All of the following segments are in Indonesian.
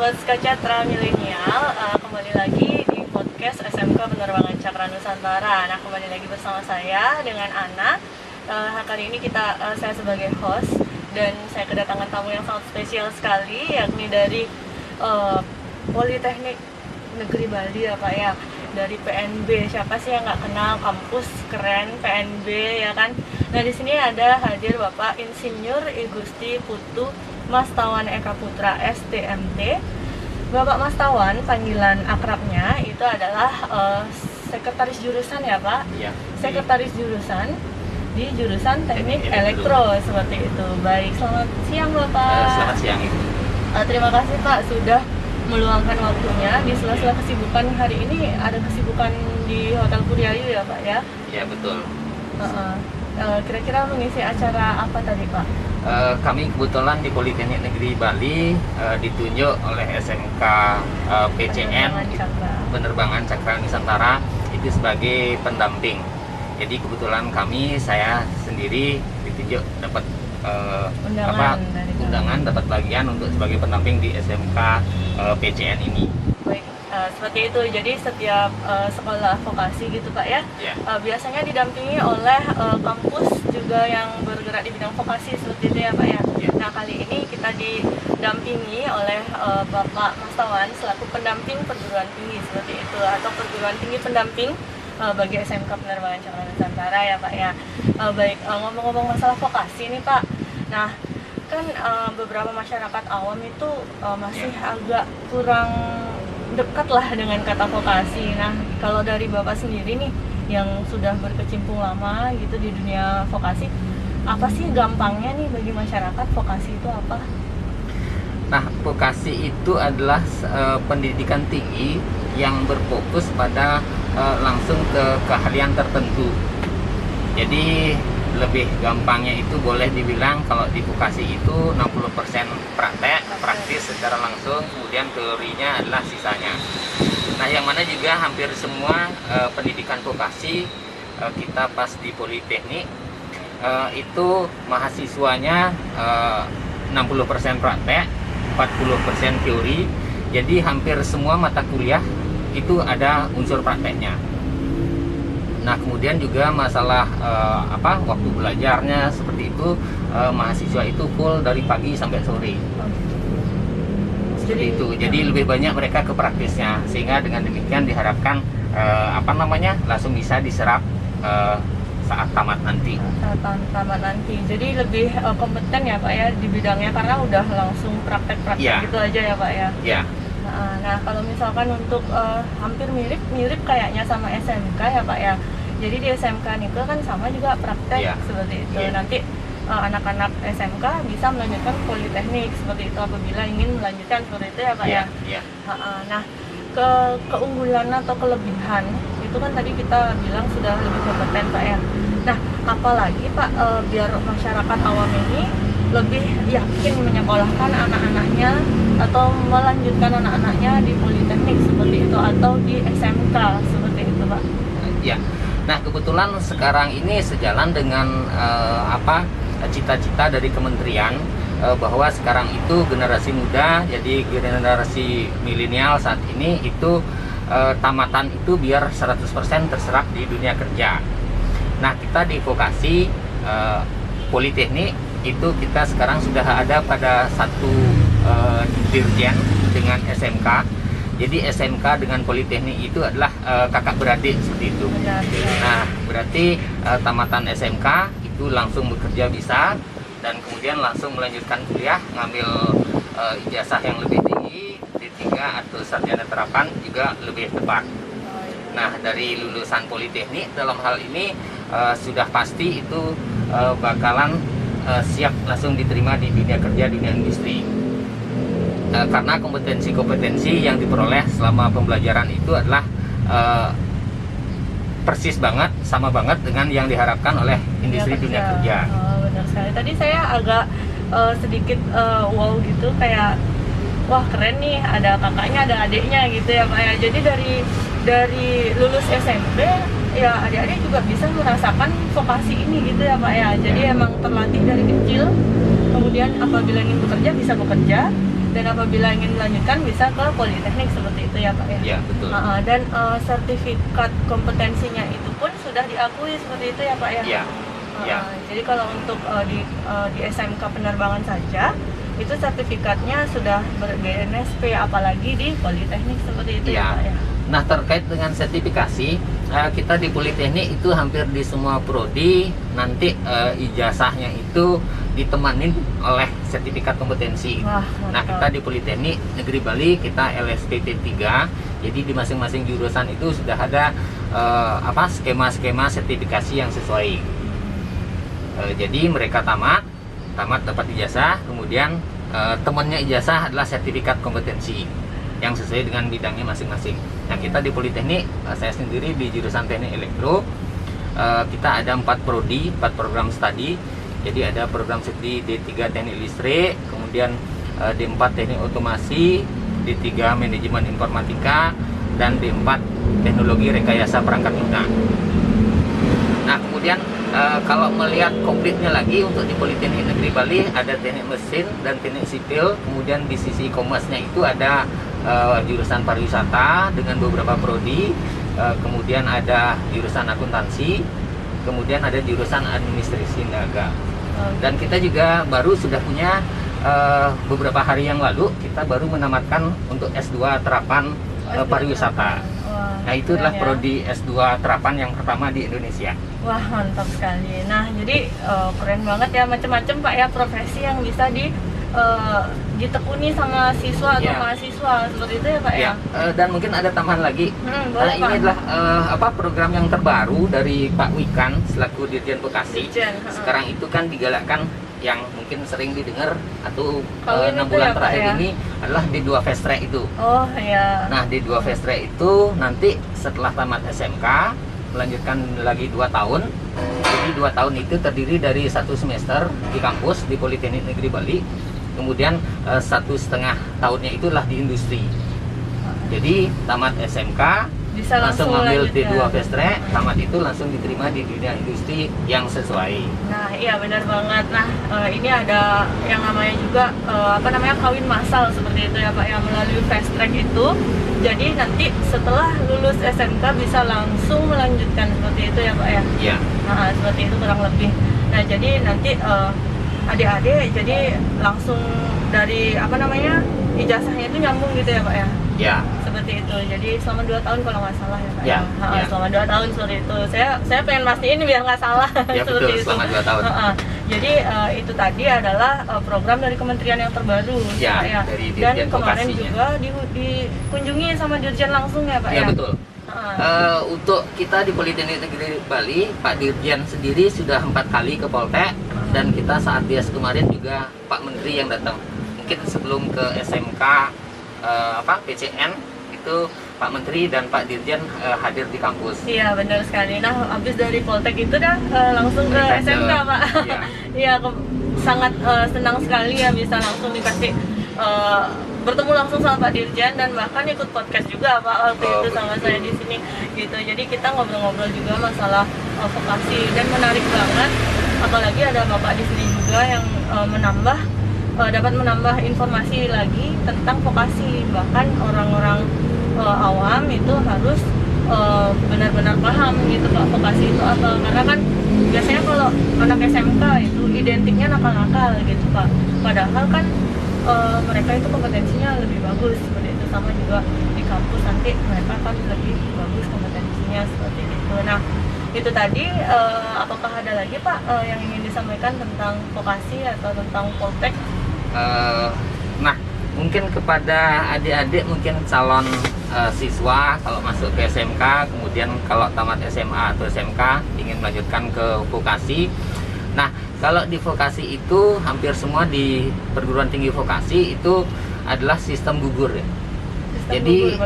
Sobat Skacatra Milenial, kembali lagi di podcast SMK Penerbangan Cakra Nusantara. Nah, kembali lagi bersama saya dengan Ana. Kali ini saya sebagai host dan saya kedatangan tamu yang sangat spesial sekali, yakni dari Politeknik Negeri Bali ya Pak ya, dari PNB. Siapa sih yang nggak kenal kampus keren PNB ya kan? Nah, di sini ada hadir Bapak Insinyur I Gusti Putu Mas Tawan Eka Putra STMT. Bapak Mas Tawan, panggilan akrabnya itu adalah sekretaris jurusan ya Pak? Iya. Sekretaris jurusan di jurusan Teknik Elektro seperti itu. Baik, selamat siang Bapak. Selamat siang Ibu. Terima kasih Pak sudah meluangkan waktunya di sela-sela kesibukan hari ini. Ada kesibukan di Hotel Puryayu ya Pak ya? Iya betul. Kira-kira mengisi acara apa tadi Pak? Kami kebetulan di Politeknik Negeri Bali ditunjuk oleh SMK PCN Penerbangan Cakra Nusantara itu sebagai pendamping. Jadi kebetulan saya sendiri ditunjuk dapat undangan dapat bagian untuk sebagai pendamping di SMK PCN ini. Baik, seperti itu. Jadi setiap sekolah vokasi gitu Pak ya, biasanya didampingi oleh kampus juga yang bergerak di bidang vokasi seperti itu ya Pak ya. Nah, kali ini kita didampingi oleh Bapak Mas Tawan selaku pendamping perguruan tinggi seperti itu, atau perguruan tinggi pendamping bagi SMK Penerbangan Cakra Nusantara ya Pak ya. Baik, ngomong-ngomong masalah vokasi nih Pak. Nah, kan beberapa masyarakat awam itu masih agak kurang dekat lah dengan kata vokasi. Nah, kalau dari Bapak sendiri nih yang sudah berkecimpung lama gitu di dunia vokasi, apa sih gampangnya nih bagi masyarakat vokasi itu apa? Nah, vokasi itu adalah pendidikan tinggi yang berfokus pada langsung ke keahlian tertentu. Jadi lebih gampangnya itu boleh dibilang kalau di vokasi itu 60% praktis secara langsung, kemudian teorinya adalah sisanya. Nah, yang mana juga hampir semua pendidikan vokasi kita pas di Politeknik itu mahasiswanya 60% praktek, 40% teori. Jadi hampir semua mata kuliah itu ada unsur prakteknya. Nah, kemudian juga masalah waktu belajarnya seperti itu, mahasiswa itu full dari pagi sampai sore. Seperti itu. Jadi lebih banyak mereka ke praktisnya, sehingga dengan demikian diharapkan langsung bisa diserap saat tamat nanti. Tamat nanti. Jadi lebih kompeten ya Pak ya di bidangnya, karena udah langsung praktek gitu aja ya Pak ya. Iya. Nah, kalau misalkan untuk hampir mirip kayaknya sama SMK ya Pak ya. Jadi di SMK Nike kan sama juga praktek seperti itu. Nanti anak-anak SMK bisa melanjutkan Politeknik seperti itu apabila ingin melanjutkan seperti itu ya Pak ya. Nah, keunggulan atau kelebihan itu kan tadi kita bilang sudah lebih kompeten Pak ya. Nah, apalagi Pak biar masyarakat awam ini lebih yakin menyekolahkan anak-anaknya atau melanjutkan anak-anaknya di Politeknik seperti itu atau di SMK seperti itu Pak. Ya. Nah, kebetulan sekarang ini sejalan dengan cita-cita dari kementerian bahwa sekarang itu generasi muda, jadi generasi milenial saat ini itu tamatan itu biar 100% terserap di dunia kerja. Nah, kita di vokasi Politeknik itu kita sekarang sudah ada pada satu dirjen dengan SMK. Jadi SMK dengan Politeknik itu adalah kakak beradik seperti itu. Nah, berarti tamatan SMK itu langsung bekerja bisa, dan kemudian langsung melanjutkan kuliah, ngambil ijazah yang lebih tinggi, D3 atau sarjana terapan juga lebih tepat. Nah, dari lulusan Politeknik dalam hal ini sudah pasti itu bakalan siap langsung diterima di dunia kerja, dunia industri. Karena kompetensi-kompetensi yang diperoleh selama pembelajaran itu adalah persis banget, sama banget dengan yang diharapkan oleh industri dunia kerja. Benar sekali. Tadi saya agak sedikit wow gitu, kayak wah keren nih, ada kakaknya, ada adiknya gitu ya Pak ya. Jadi dari lulus SMP ya adik-adik juga bisa merasakan vokasi ini gitu ya Pak ya. Jadi emang terlatih dari kecil, kemudian apabila ingin bekerja bisa bekerja, dan apabila ingin melanjutkan bisa ke politeknik seperti itu ya Pak ya. Ya, betul. Dan sertifikat kompetensinya itu pun sudah diakui seperti itu ya Pak ya. Ya. Ya. Jadi kalau untuk di SMK penerbangan saja itu sertifikatnya sudah ber-GNSP, apalagi di politeknik seperti itu ya Pak ya. Nah, terkait dengan sertifikasi, kita di Politeknik itu hampir di semua prodi nanti ijazahnya itu ditemanin oleh sertifikat kompetensi. Wah, nah, kita di Politeknik Negeri Bali kita LSPP 3. Jadi di masing-masing jurusan itu sudah ada skema-skema sertifikasi yang sesuai. Jadi mereka tamat dapat ijazah, kemudian temannya ijazah adalah sertifikat kompetensi yang sesuai dengan bidangnya masing-masing. Nah, kita di Politeknik, saya sendiri di jurusan Teknik Elektro, kita ada 4 prodi, 4 program studi. Jadi ada program studi D3 Teknik Listrik, kemudian D4 Teknik Otomasi, D3 Manajemen Informatika, dan D4 Teknologi Rekayasa Perangkat Lunak. Nah, kemudian kalau melihat komplitnya lagi untuk di Politeknik Negeri Bali ada teknik mesin dan teknik sipil, kemudian di sisi e-commerce-nya itu ada jurusan pariwisata dengan beberapa prodi, kemudian ada jurusan akuntansi, kemudian ada jurusan administrasi niaga. Dan kita juga sudah punya beberapa hari yang lalu kita baru menamatkan untuk S2 terapan pariwisata. Nah, itu adalah prodi S2 terapan yang pertama di Indonesia. Wah, mantap sekali. Nah, jadi keren banget ya, macam-macam Pak ya profesi yang bisa ditekuni sama siswa atau mahasiswa seperti itu ya Pak ya. Dan mungkin ada tambahan lagi. Boleh, ini adalah program yang terbaru dari Pak Wikan selaku Dirjen Vokasi. Sekarang itu kan digalakkan yang mungkin sering didengar atau 6 bulan terakhir ini adalah D2 Fast Track itu. Oh ya. Nah, D2 Fast Track itu nanti setelah tamat SMK melanjutkan lagi 2 tahun. Jadi 2 tahun itu terdiri dari 1 semester di kampus di Politeknik Negeri Bali. Kemudian 1,5 tahunnya itulah di industri. Jadi tamat SMK bisa langsung ambil D2 ya. Fast Track, tamat itu langsung diterima di dunia industri yang sesuai. Nah, iya benar banget. Nah, ini ada yang namanya juga kawin massal seperti itu ya Pak yang melalui Fast Track itu. Jadi nanti setelah lulus SMK bisa langsung melanjutkan seperti itu ya Pak ya. Iya. Nah, seperti itu kurang lebih. Nah, jadi nanti adik-adik jadi langsung dari ijazahnya itu nyambung gitu ya Pak ya. Ya. Seperti itu. Jadi selama 2 tahun kalau nggak salah ya Pak. Ya. Selama 2 tahun seperti itu. Saya pengen pastiin biar nggak salah. Ya betul, selama 2 tahun. Jadi itu tadi adalah program dari kementerian yang terbaru ya, Pak ya. Dari Dan Dirjen kemarin Vokasinya juga dikunjungi sama Dirjen langsung ya Pak ya. Ya betul. Untuk kita di Politeknik Negeri Bali, Pak Dirjen sendiri sudah 4 kali ke Poltek, dan kita saat bias kemarin juga Pak Menteri yang datang. Mungkin sebelum ke SMK PCN itu Pak Menteri dan Pak Dirjen hadir di kampus. Iya benar sekali. Nah, habis dari Poltek itu langsung ke SMK Pak. Iya, sangat senang sekali ya bisa langsung dikasih bertemu langsung sama Pak Dirjen, dan bahkan ikut podcast juga Pak waktu itu sama saya di sini gitu. Jadi kita ngobrol-ngobrol juga masalah vokasi, dan menarik banget. Apalagi ada Bapak di sini juga yang dapat menambah informasi lagi tentang vokasi. Bahkan orang-orang awam itu harus benar-benar paham gitu Pak vokasi itu apa. Karena kan biasanya kalau anak SMK itu identiknya nakal-nakal gitu Pak. Padahal kan mereka itu kompetensinya lebih bagus seperti itu. Sama juga di kampus nanti mereka kan lebih bagus kompetensinya seperti itu. Nah, itu tadi, apakah ada lagi Pak yang ingin disampaikan tentang vokasi atau tentang Poltek? Nah, mungkin kepada adik-adik, mungkin calon siswa kalau masuk ke SMK, kemudian kalau tamat SMA atau SMK ingin melanjutkan ke vokasi. Nah, kalau di vokasi itu hampir semua di perguruan tinggi vokasi itu adalah sistem gugur ya. Jadi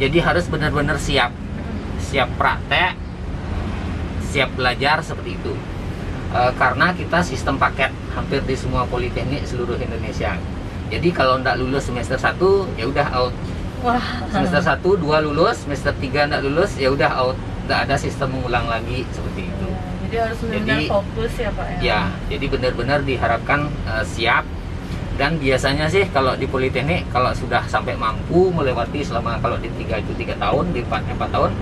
jadi harus benar-benar siap praktek, siap belajar seperti itu. Karena kita sistem paket hampir di semua politeknik seluruh Indonesia. Jadi kalau nggak lulus semester 1 ya udah out. Wah. Semester 1, 2 lulus, semester 3 nggak lulus ya udah out. Nggak ada sistem mengulang lagi seperti itu. Jadi harus benar-benar fokus ya Pak ya. Ya, jadi benar-benar diharapkan siap, Dan biasanya sih kalau di Politeknik kalau sudah sampai mampu melewati selama kalau di 3 itu 3 tahun, di 4 tahun,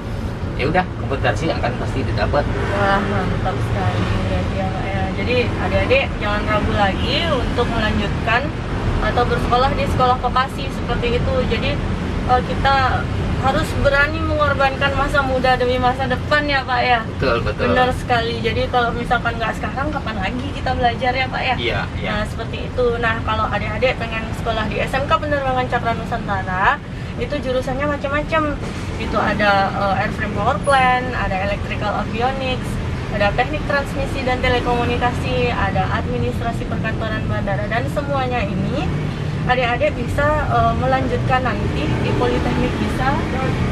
ya udah kompetensi akan pasti didapat. Wah, mantap sekali ya Pak ya. Jadi adik-adik jangan ragu lagi untuk melanjutkan atau bersekolah di sekolah vokasi seperti itu. Jadi kita harus berani mengorbankan masa muda demi masa depan ya Pak ya. Betul. Benar sekali. Jadi kalau misalkan nggak sekarang, kapan lagi kita belajar ya Pak ya? Iya. Nah seperti itu. Nah kalau adik-adik pengen sekolah di SMK Penerbangan Cakra Nusantara, itu jurusannya macam-macam. Itu ada airframe power plant, ada electrical avionics, ada teknik transmisi dan telekomunikasi, ada administrasi perkantoran bandara, dan semuanya ini adik-adik bisa melanjutkan nanti di Politeknik, bisa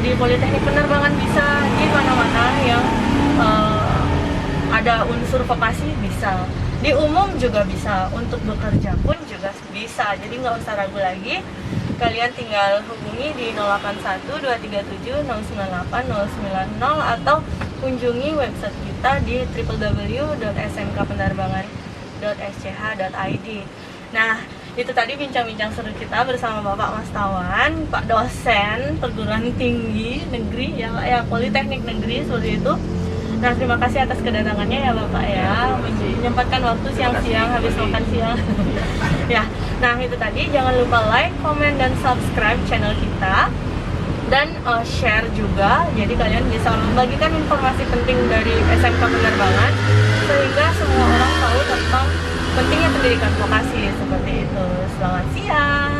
di Politeknik Penerbangan, bisa di mana-mana yang ada unsur vokasi bisa, di umum juga bisa, untuk bekerja pun juga bisa. Jadi nggak usah ragu lagi, kalian tinggal hubungi di 081 237 098 090 atau kunjungi website kita di www.smkpenerbangan.sch.id. Nah, itu tadi bincang-bincang seru kita bersama Bapak Mas Tawan, Pak dosen perguruan tinggi negeri ya Pak ya, Politeknik Negeri seperti itu. Nah, terima kasih atas kedatangannya ya Bapak ya, menyempatkan waktu siang-siang habis makan siang. Ya, nah itu tadi, jangan lupa like, komen, dan subscribe channel kita, dan share juga. Jadi kalian bisa membagikan informasi penting dari SMK Penerbangan sehingga semua orang tahu tentang pentingnya pendidikan vokasi seperti itu. Selamat siang.